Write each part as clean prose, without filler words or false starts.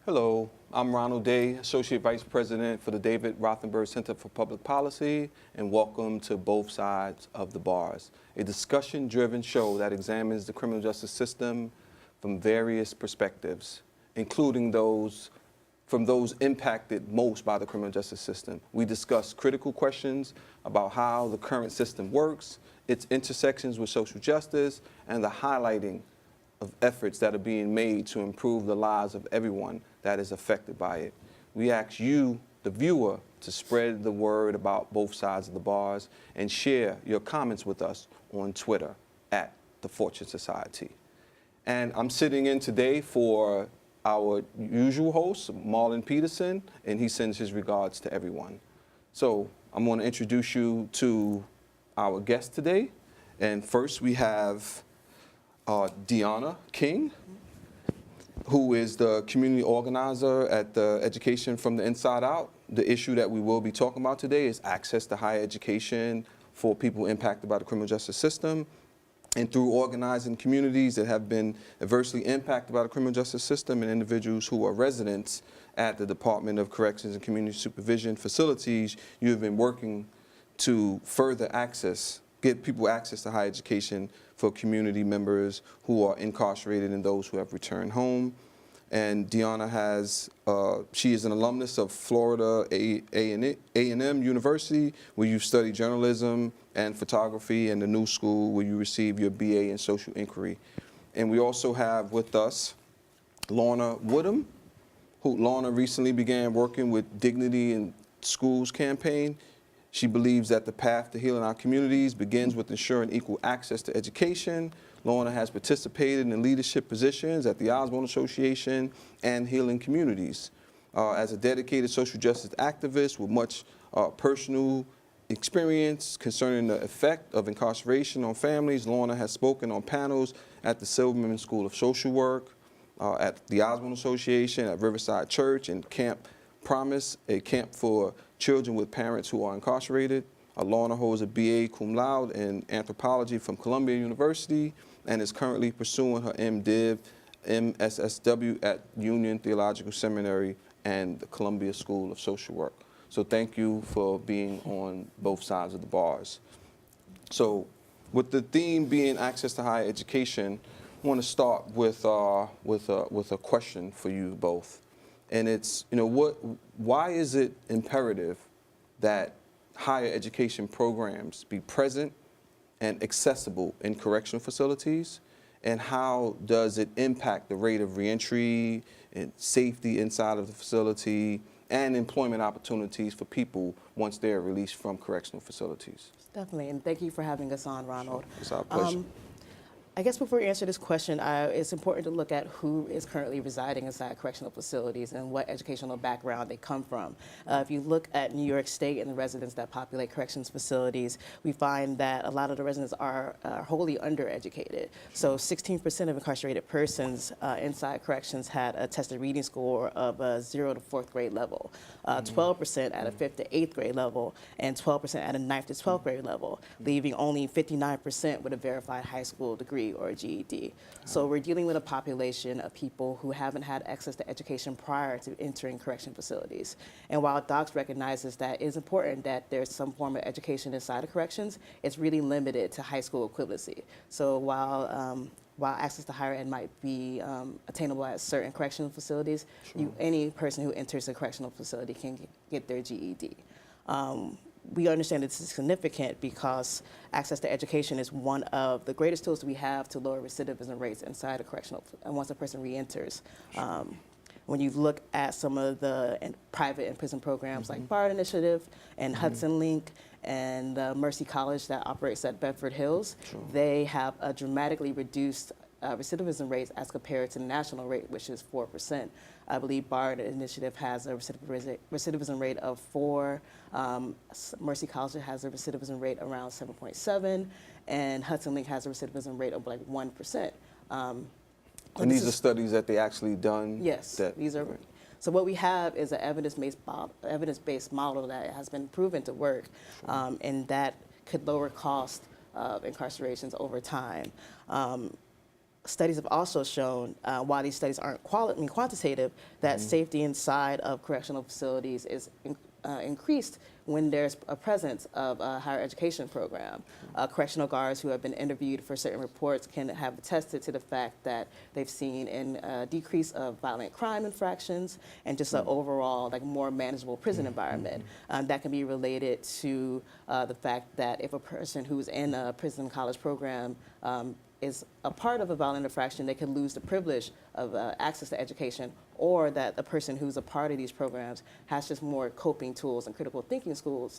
Hello, I'm Ronald Day, Associate Vice President for the David Rothenberg Center for Public Policy, and welcome to Both Sides of the Bars, a discussion-driven show that examines the criminal justice system from various perspectives, including those impacted most by the criminal justice system. We discuss critical questions about how the current system works, its intersections with social justice, and the highlighting of efforts that are being made to improve the lives of everyone that is affected by it. We ask you, the viewer, to spread the word about both sides of the bars and share your comments with us on Twitter at The Fortune Society. And I'm sitting in today for our usual host, Marlon Peterson, and he sends his regards to everyone. So I'm going to introduce you to our guest today. And first we have Dionna King, who is the community organizer at the Education from the Inside Out. The issue that we will be talking about today is access to higher education for people impacted by the criminal justice system. And through organizing communities that have been adversely impacted by the criminal justice system and individuals who are residents at the Department of Corrections and Community Supervision facilities, you have been working to further get people access to higher education for community members who are incarcerated and those who have returned home. And Dionna she is an alumnus of Florida A&M University, where you study journalism and photography, and the New School, where you receive your BA in social inquiry. And we also have with us Lorna Woodham, Lorna recently began working with Dignity in Schools campaign. She believes that the path to healing our communities begins with ensuring equal access to education. Lorna has participated in leadership positions at the Osborne Association and Healing Communities. As a dedicated social justice activist with much personal experience concerning the effect of incarceration on families, Lorna has spoken on panels at the Silverman School of Social Work, at the Osborne Association, at Riverside Church, and Camp Promise, a camp for children with parents who are incarcerated. Lorna holds a BA cum laude in anthropology from Columbia University and is currently pursuing her MDiv, MSSW at Union Theological Seminary and the Columbia School of Social Work. So thank you for being on both sides of the bars. So with the theme being access to higher education, I want to start with a question for you both. And it's, why is it imperative that higher education programs be present and accessible in correctional facilities? And how does it impact the rate of reentry and safety inside of the facility and employment opportunities for people once they're released from correctional facilities? Definitely, and thank you for having us on, Ronald. Sure. It's our pleasure. I guess before we answer this question, it's important to look at who is currently residing inside correctional facilities and what educational background they come from. If you look at New York State and the residents that populate corrections facilities, we find that a lot of the residents are wholly undereducated. So 16% of incarcerated persons inside corrections had a tested reading score of a 0 to 4th grade level, 12% at a 5th to 8th grade level, and 12% at a 9th to 12th grade level, leaving only 59% with a verified high school degree or a GED. So we're dealing with a population of people who haven't had access to education prior to entering correction facilities. And while DOCS recognizes that it's important that there's some form of education inside of corrections, it's really limited to high school equivalency. So while access to higher ed might be attainable at certain correctional facilities, sure, any person who enters a correctional facility can get their GED. We understand this is significant because access to education is one of the greatest tools we have to lower recidivism rates inside a correctional, and once a person reenters. Sure. When you look at some of the private and prison programs like BARD Initiative and Hudson Link and Mercy College that operates at Bedford Hills, sure, they have a dramatically reduced recidivism rates as compared to the national rate, which is 4%. I believe BARD Initiative has a recidivism rate of 4. Mercy College has a recidivism rate around 7.7, and Hudson Link has a recidivism rate of like 1%. And these are studies that they actually done? Yes, these are. Right. So what we have is an evidence-based model that has been proven to work, sure, and that could lower cost of incarcerations over time. studies have also shown, while these studies aren't quantitative, that safety inside of correctional facilities is increased when there's a presence of a higher education program. Correctional guards who have been interviewed for certain reports can have attested to the fact that they've seen a decrease of violent crime infractions and just an overall more manageable prison environment. That can be related to the fact that if a person who's in a prison college program is a part of a violent infraction, they can lose the privilege of access to education, or that the person who's a part of these programs has just more coping tools and critical thinking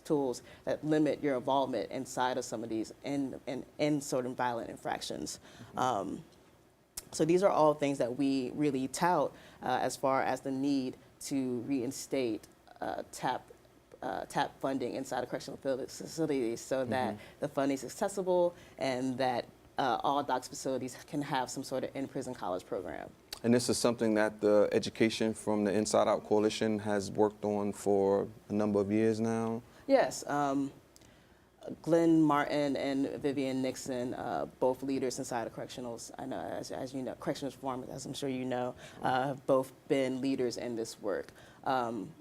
tools that limit your involvement inside of some of these in sort of violent infractions. So these are all things that we really tout as far as the need to reinstate TAP funding inside of correctional facilities so that the funding is accessible and that all DOCS facilities can have some sort of in-prison college program. And this is something that the education from the Inside Out Coalition has worked on for a number of years now? Yes. Glenn Martin and Vivian Nixon, both leaders inside of correctionals, I know, as you know, corrections reform, as I'm sure you know, have both been leaders in this work.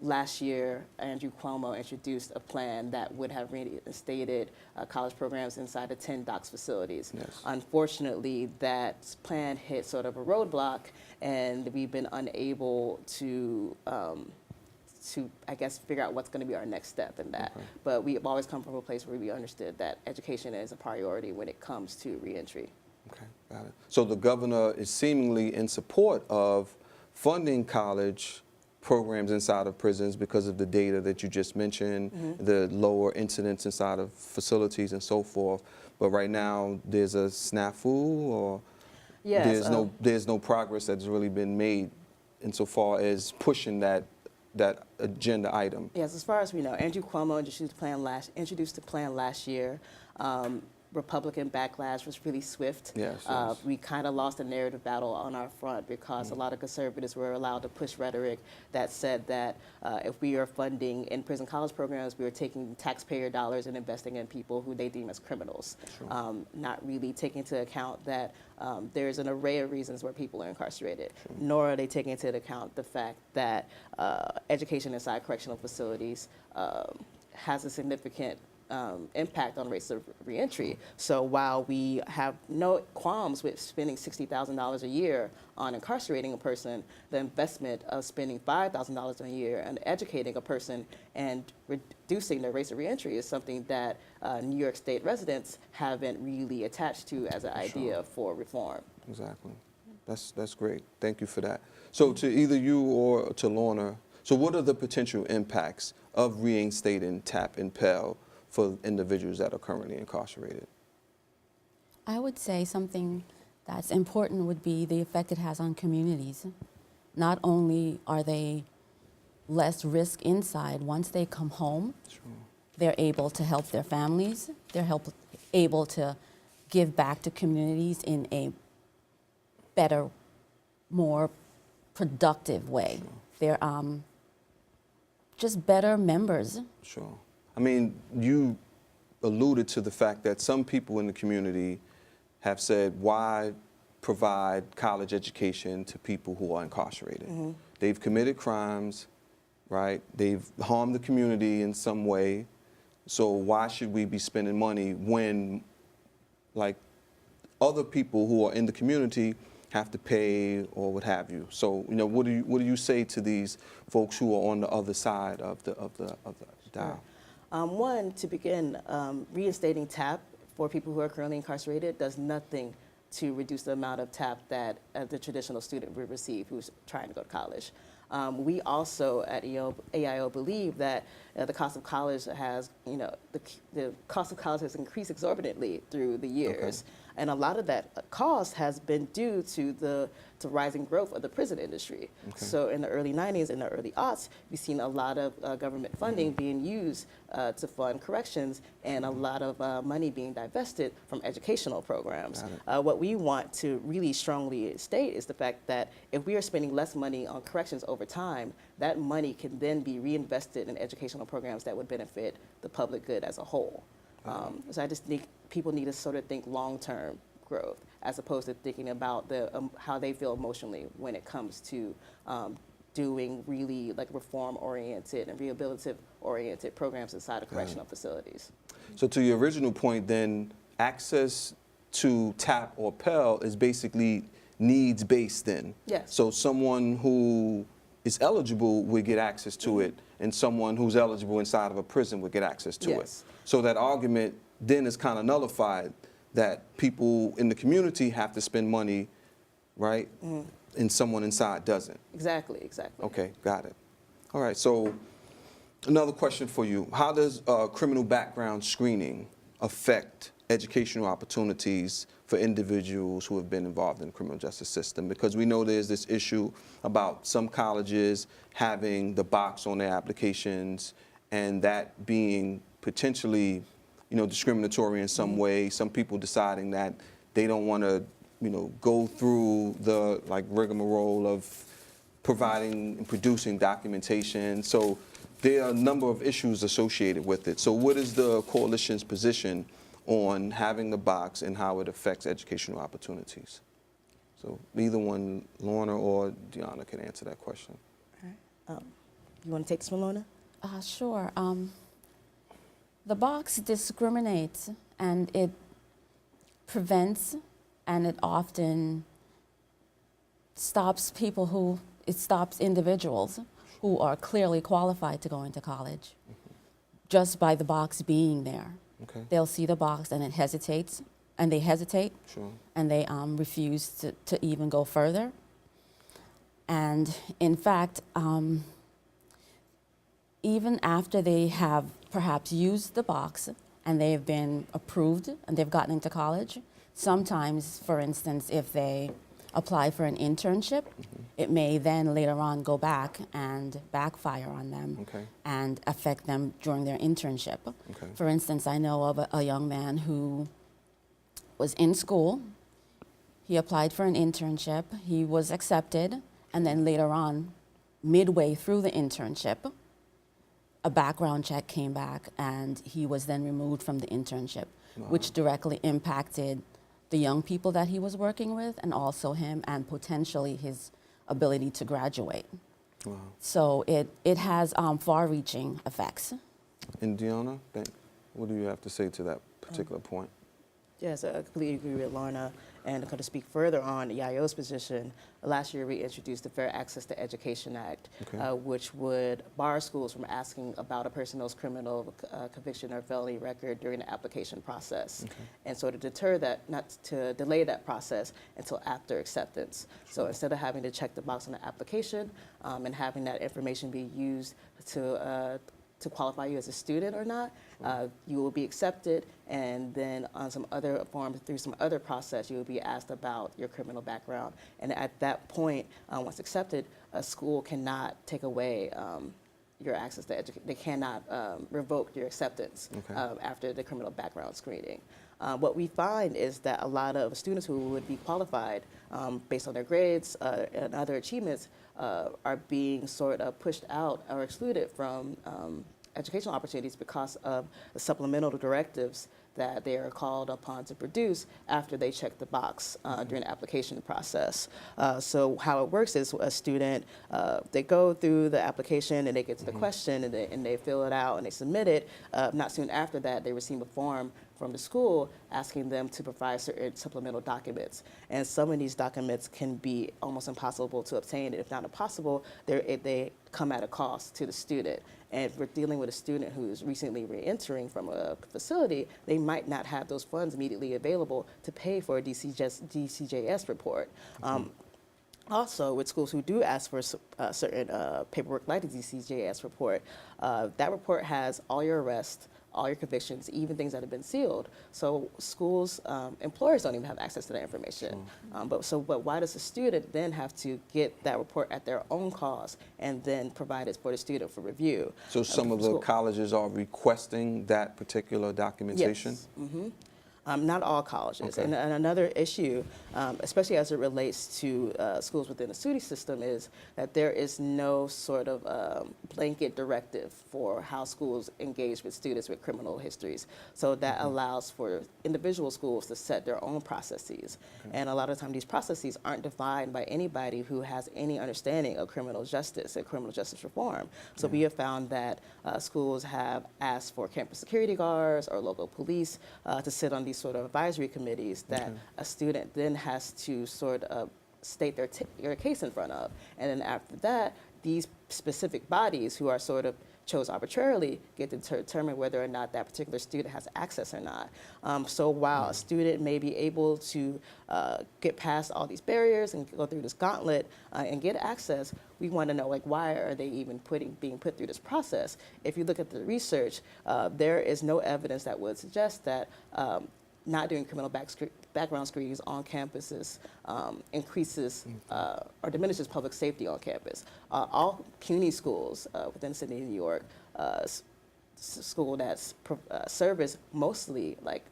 Last year, Andrew Cuomo introduced a plan that would have reinstated college programs inside of 10 DOCS facilities. Yes. Unfortunately, that plan hit sort of a roadblock, and we've been unable to I guess, figure out what's going to be our next step in that. Okay. But we've always come from a place where we understood that education is a priority when it comes to reentry. Okay, got it. So the governor is seemingly in support of funding college programs inside of prisons because of the data that you just mentioned, the lower incidence inside of facilities and so forth. But right now, there's a snafu, or yes, there's no progress that's really been made insofar as pushing that agenda item. Yes, as far as we know, Andrew Cuomo introduced the plan last year. Republican backlash was really swift. Yes, We kind of lost a narrative battle on our front because a lot of conservatives were allowed to push rhetoric that said that if we are funding in-prison college programs, we are taking taxpayer dollars and investing in people who they deem as criminals, not really taking into account that there's an array of reasons where people are incarcerated, nor are they taking into account the fact that education inside correctional facilities has a significant impact on rates of reentry. So while we have no qualms with spending $60,000 a year on incarcerating a person, the investment of spending $5,000 a year on educating a person and reducing their rates of reentry is something that New York State residents haven't really attached to as an idea for reform. Exactly. That's great. Thank you for that. So to either you or to Lorna, so what are the potential impacts of reinstating TAP and Pell for individuals that are currently incarcerated? I would say something that's important would be the effect it has on communities. Not only are they less risk inside, once they come home, they're able to help their families, they're able to give back to communities in a better, more productive way. They're just better members. Sure. I mean, you alluded to the fact that some people in the community have said, why provide college education to people who are incarcerated? They've committed crimes, right? They've harmed the community in some way. So why should we be spending money when, like, other people who are in the community have to pay or what have you? So, you know, what do you say to these folks who are on the other side of the dial? One, to begin, reinstating TAP for people who are currently incarcerated does nothing to reduce the amount of TAP that the traditional student would receive who's trying to go to college. We also at EIO believe that the cost of college has, the cost of college has increased exorbitantly through the years. Okay. And a lot of that cost has been due to the rising growth of the prison industry. Okay. So in the early 90s and the early aughts, we've seen a lot of government funding being used to fund corrections and a lot of money being divested from educational programs. What we want to really strongly state is the fact that if we are spending less money on corrections over time, that money can then be reinvested in educational programs that would benefit the public good as a whole. So I just think people need to sort of think long-term growth as opposed to thinking about how they feel emotionally when it comes to doing really like reform-oriented and rehabilitative-oriented programs inside of correctional facilities. So to your original point, then, access to TAP or Pell is basically needs-based then? Yes. So someone who is eligible would get access to it, and someone who's eligible inside of a prison would get access to Yes. it. So that argument then is kind of nullified that people in the community have to spend money, right? And someone inside doesn't. Exactly. Okay, got it. All right, so another question for you. How does criminal background screening affect educational opportunities for individuals who have been involved in the criminal justice system? Because we know there's this issue about some colleges having the box on their applications and that being potentially, discriminatory in some way. Some people deciding that they don't want to, go through the rigmarole of providing and producing documentation. So there are a number of issues associated with it. So what is the coalition's position on having the box and how it affects educational opportunities? So either one, Lorna or Dionna, can answer that question. All right. You want to take this one, Lorna? Sure. The box discriminates, and it prevents, and it often stops stops individuals who are clearly qualified to go into college just by the box being there. Okay. They'll see the box and it hesitates, and they hesitate, Sure. and they refuse to even go further. And in fact, even after they have perhaps used the box and they've been approved and they've gotten into college, sometimes, for instance, if they apply for an internship, it may then later on go back and backfire on them and affect them during their internship. Okay. For instance, I know of a young man who was in school. He applied for an internship. He was accepted, and then later on, midway through the internship, a background check came back, and he was then removed from the internship, which directly impacted the young people that he was working with, and also him, and potentially his ability to graduate. Wow. So it has far-reaching effects. And Dionna, what do you have to say to that particular point? Yes, I completely agree with Lorna. And to speak further on EIO's position, last year we introduced the Fair Access to Education Act, which would bar schools from asking about a person's criminal conviction or felony record during the application process. And so to deter that, not to delay that process until after acceptance. So instead of having to check the box on the application and having that information be used to qualify you as a student or not, you will be accepted, and then on some other forms, through some other process, you will be asked about your criminal background. And at that point, once accepted, a school cannot take away your access to education. They cannot revoke your acceptance after the criminal background screening. What we find is that a lot of students who would be qualified based on their grades and other achievements are being sort of pushed out or excluded from educational opportunities because of the supplemental directives that they are called upon to produce after they check the box during the application process. So how it works is a student, they go through the application and they get to the question and they fill it out and they submit it. Not soon after that, they receive a form from the school asking them to provide certain supplemental documents. And some of these documents can be almost impossible to obtain. If not impossible, they come at a cost to the student. And if we're dealing with a student who's recently re-entering from a facility, they might not have those funds immediately available to pay for a DCJS report. Also, with schools who do ask for certain paperwork like the DCJS report, that report has all your arrests, all your convictions, even things that have been sealed. So schools, employers don't even have access to that information. But why does the student then have to get that report at their own cost and then provide it for the student for review? So some of the colleges are requesting that particular documentation? Yes. Not all colleges. And another issue especially as it relates to schools within the student system, is that there is no sort of blanket directive for how schools engage with students with criminal histories. So that allows for individual schools to set their own processes. And a lot of times these processes aren't defined by anybody who has any understanding of criminal justice and criminal justice reform. So we have found that schools have asked for campus security guards or local police to sit on these sort of advisory committees that a student then has to sort of state their case in front of. And then after that, these specific bodies who are sort of chose arbitrarily get to determine whether or not that particular student has access or not. So while a student may be able to get past all these barriers and go through this gauntlet and get access, we want to know, like, why are they even being put through this process? If you look at the research, there is no evidence that would suggest that not doing criminal background screenings on campuses increases or diminishes public safety on campus. All CUNY schools within the city of New York, school that's service mostly like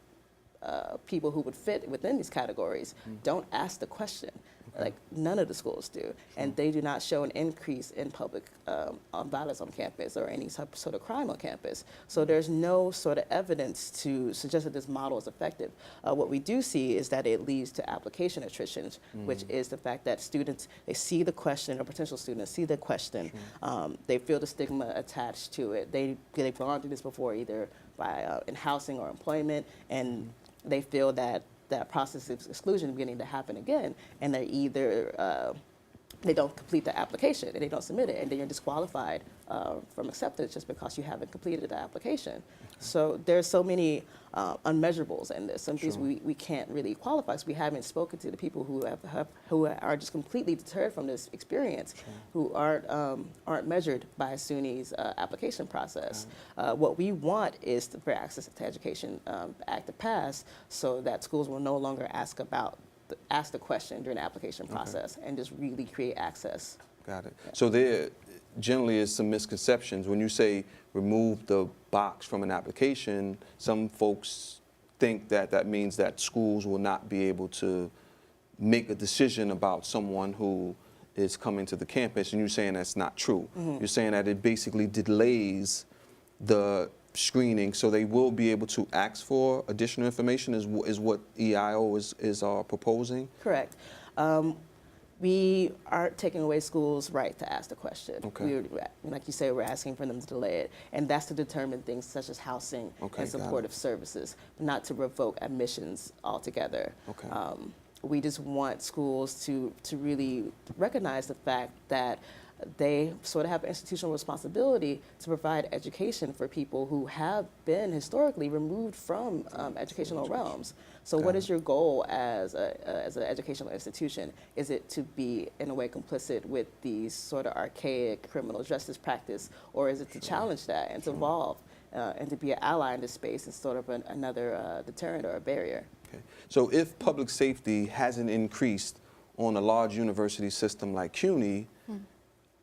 people who would fit within these categories, don't ask the question. Like, none of the schools do. And they do not show an increase in public violence on campus or any sort of crime on campus. So there's no sort of evidence to suggest that this model is effective. What we do see is that it leads to application attrition, which is the fact that students, they see the question, or potential students see the question, they feel the stigma attached to it. They've gone through this before, either by in housing or employment, and they feel that that process of exclusion beginning to happen again, and they're either they don't complete the application and they don't submit it, and then you're disqualified from acceptance just because you haven't completed the application. So there's so many unmeasurables in this, some things we can't really qualify because we haven't spoken to the people who are just completely deterred from this experience, who aren't measured by SUNY's application process. What we want is for Access to Education Act to pass, so that schools will no longer ask the question during the application process and just really create access. Got it. Yeah. So there generally is some misconceptions. When you say remove the box from an application, some folks think that that means that schools will not be able to make a decision about someone who is coming to the campus, and you're saying that's not true. You're saying that it basically delays the screening, so they will be able to ask for additional information, is what EIO is proposing? Correct. We aren't taking away schools' right to ask the question. Okay. Like you say, we're asking for them to delay it, and that's to determine things such as housing and supportive services, not to revoke admissions altogether. Okay. We just want schools to really recognize the fact that they sort of have an institutional responsibility to provide education for people who have been historically removed from educational realms. So what is your goal as an educational institution? Is it to be, in a way, complicit with these sort of archaic criminal justice practice, or is it to challenge that and to evolve and to be an ally in this space and sort of another deterrent or a barrier? Okay. So if public safety hasn't increased on a large university system like CUNY,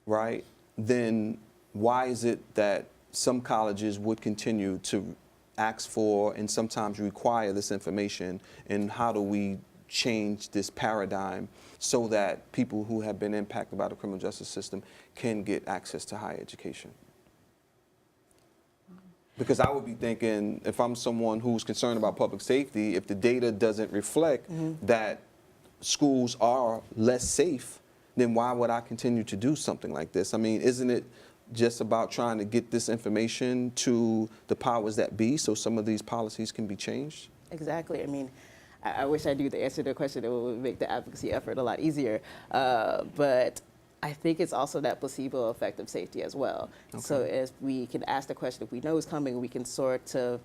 right, then why is it that some colleges would continue to ask for and sometimes require this information, and how do we change this paradigm so that people who have been impacted by the criminal justice system can get access to higher education? Because I would be thinking, if I'm someone who's concerned about public safety, if the data doesn't reflect that schools are less safe, then why would I continue to do something like this? I mean, isn't it just about trying to get this information to the powers that be so some of these policies can be changed? Exactly. I mean, I wish I knew the answer to the question. It would make the advocacy effort a lot easier. But I think it's also that placebo effect of safety as well. Okay. So if we can ask the question, if we know it's coming, we can sort of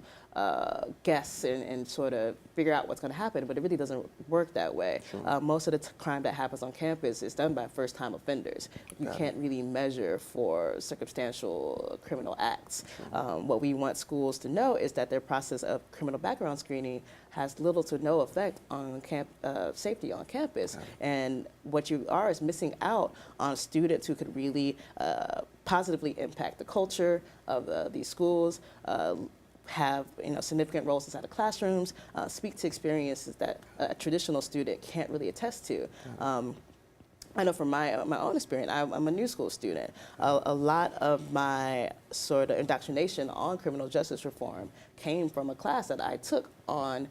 guess and sort of figure out what's going to happen, but it really doesn't work that way. Sure. Most of the crime that happens on campus is done by first-time offenders. You can't really measure for circumstantial criminal acts. Sure. What we want schools to know is that their process of criminal background screening has little to no effect on safety on campus. Okay. And what you are is missing out on students who could really positively impact the culture of these schools, have significant roles inside the classrooms, speak to experiences that a traditional student can't really attest to. I know from my own experience, I'm a new school student. A lot of my sort of indoctrination on criminal justice reform came from a class that I took on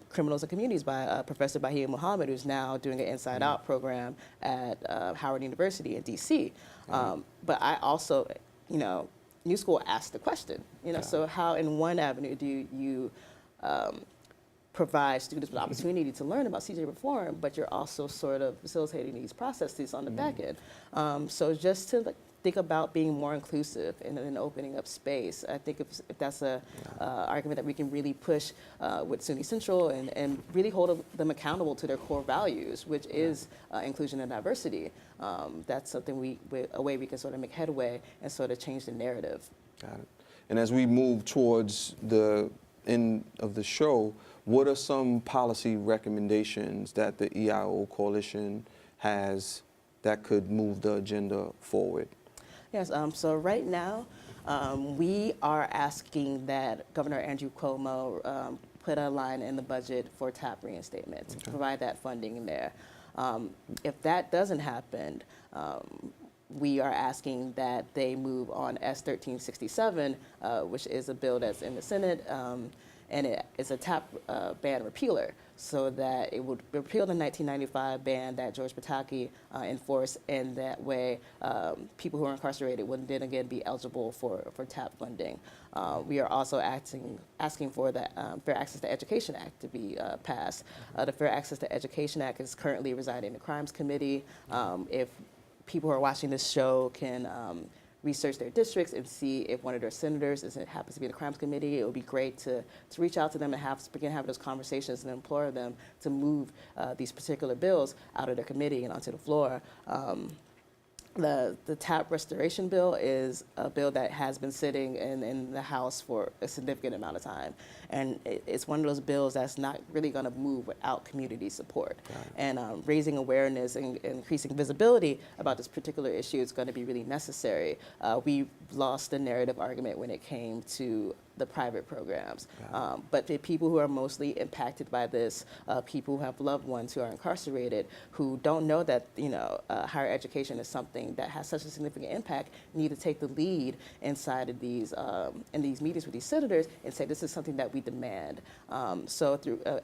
criminals and communities by Professor Bahia Muhammad, who's now doing an Inside Out program at Howard University in DC. But I also, new school asked the question, so how in one avenue do you provide students with opportunity to learn about CJ reform, but you're also sort of facilitating these processes on the back end. So just to think about being more inclusive and opening up space. I think if that's a argument that we can really push with SUNY Central and really hold them accountable to their core values, which is inclusion and diversity. That's something a way we can sort of make headway and sort of change the narrative. Got it. And as we move towards the end of the show, what are some policy recommendations that the EIO Coalition has that could move the agenda forward? Yes, so right now, we are asking that Governor Andrew Cuomo put a line in the budget for TAP reinstatement, to provide that funding in there. If that doesn't happen, we are asking that they move on S1367, which is a bill that's in the Senate, and it's a TAP ban repealer, so that it would repeal the 1995 ban that George Pataki enforced, and that way people who are incarcerated would then again be eligible for TAP funding. We are also asking for the Fair Access to Education Act to be passed. The Fair Access to Education Act is currently residing in the Crimes Committee. If people who are watching this show can research their districts and see if one of their senators happens to be in the Crimes Committee, it would be great to reach out to them and begin having those conversations and implore them to move these particular bills out of their committee and onto the floor. The TAP restoration bill is a bill that has been sitting in the House for a significant amount of time. And it's one of those bills that's not really going to move without community support. And raising awareness and increasing visibility about this particular issue is going to be really necessary. We lost the narrative argument when it came to the private programs. But the people who are mostly impacted by this, people who have loved ones who are incarcerated, who don't know that higher education is something that has such a significant impact, need to take the lead inside of these in these meetings with these senators and say this is something that we demand. So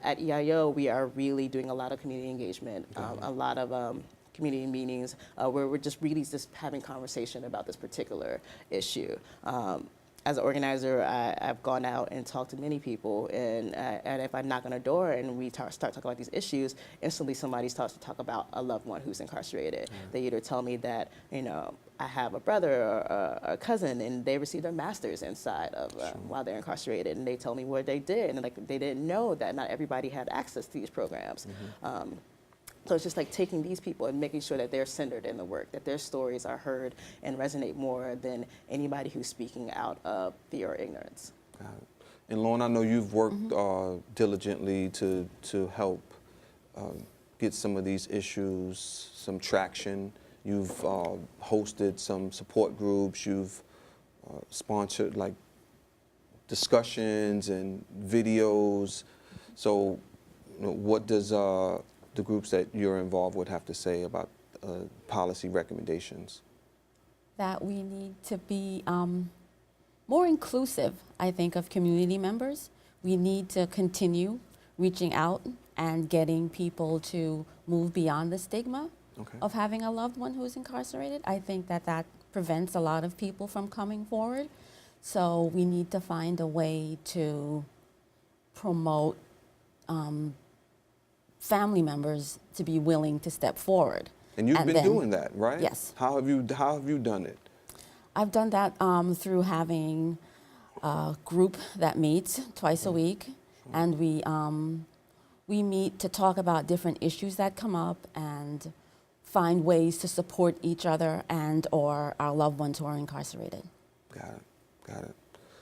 at EIO, we are really doing a lot of community engagement, a lot of community meetings where we're just really just having conversation about this particular issue. As an organizer, I've gone out and talked to many people, and if I knock on a door and we start talking about these issues, instantly somebody starts to talk about a loved one who's incarcerated. They either tell me that, I have a brother or a cousin, and they received their master's inside of while they're incarcerated, and they tell me what they did, and they didn't know that not everybody had access to these programs. So it's just like taking these people and making sure that they're centered in the work, that their stories are heard and resonate more than anybody who's speaking out of fear or ignorance. Got it. And Lorna, I know you've worked diligently to help get some of these issues some traction. You've hosted some support groups. You've sponsored discussions and videos. So what does the groups that you're involved with have to say about policy recommendations? That we need to be more inclusive, I think, of community members. We need to continue reaching out and getting people to move beyond the stigma of having a loved one who's incarcerated. I think that prevents a lot of people from coming forward. So we need to find a way to promote family members to be willing to step forward. And you've been doing that, right? Yes. How have you done it? I've done that through having a group that meets twice a week, and we meet to talk about different issues that come up and find ways to support each other and or our loved ones who are incarcerated. Got it.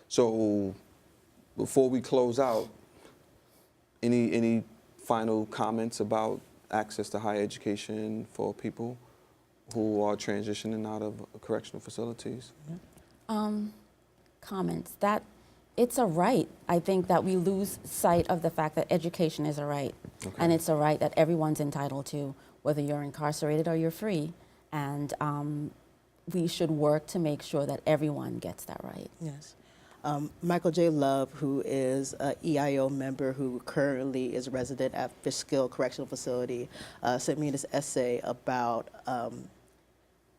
So before we close out, any final comments about access to higher education for people who are transitioning out of correctional facilities? Comments. That it's a right. I think that we lose sight of the fact that education is a right. Okay. And it's a right that everyone's entitled to, whether you're incarcerated or you're free. And we should work to make sure that everyone gets that right. Yes. Michael J. Love, who is an EIO member who currently is a resident at Fishkill Correctional Facility, sent me this essay about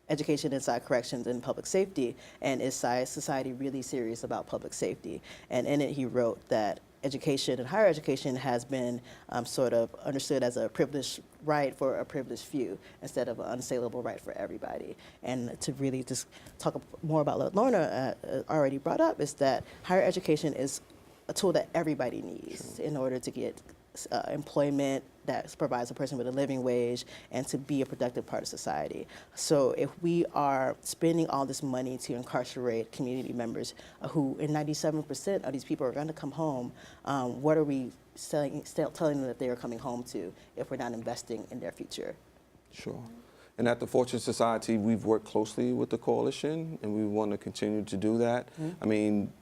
education inside corrections and public safety, and is society really serious about public safety? And in it, he wrote that education and higher education has been sort of understood as a privileged right for a privileged few instead of an unassailable right for everybody. And to really just talk more about what Lorna already brought up is that higher education is a tool that everybody needs in order to get employment that provides a person with a living wage and to be a productive part of society. So if we are spending all this money to incarcerate community members who, in 97% of these people are going to come home, what are we telling them that they are coming home to if we're not investing in their future? Sure. And at the Fortune Society, we've worked closely with the coalition, and we want to continue to do that. I mean,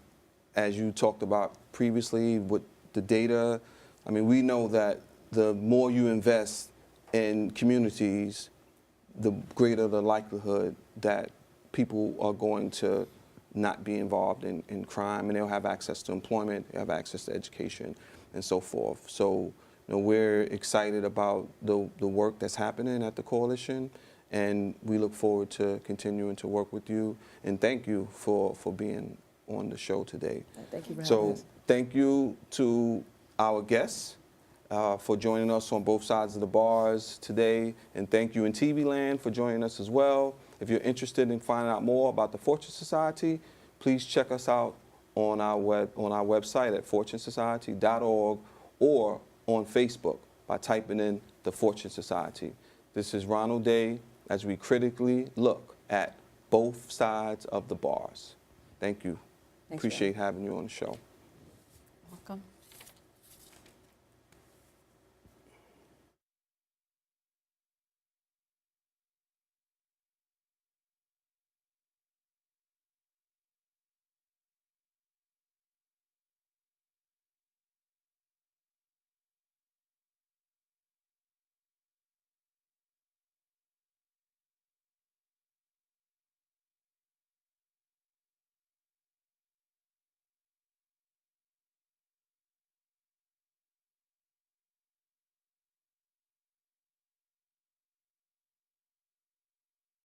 as you talked about previously with the data, I mean, we know that the more you invest in communities, the greater the likelihood that people are going to not be involved in crime, and they'll have access to employment, they have access to education, and so forth. So, you know, we're excited about the work that's happening at the coalition, and we look forward to continuing to work with you. And thank you for being on the show today. Thank you for having So, us. thank you to our guests for joining us on both sides of the bars today, and thank you in TV Land for joining us as well. If you're interested in finding out more about the Fortune Society, please check us out on our website at fortunesociety.org or on Facebook by typing in the Fortune Society. This is Ronald Day as we critically look at both sides of the bars. Thank you. Thanks, Appreciate having you on the show.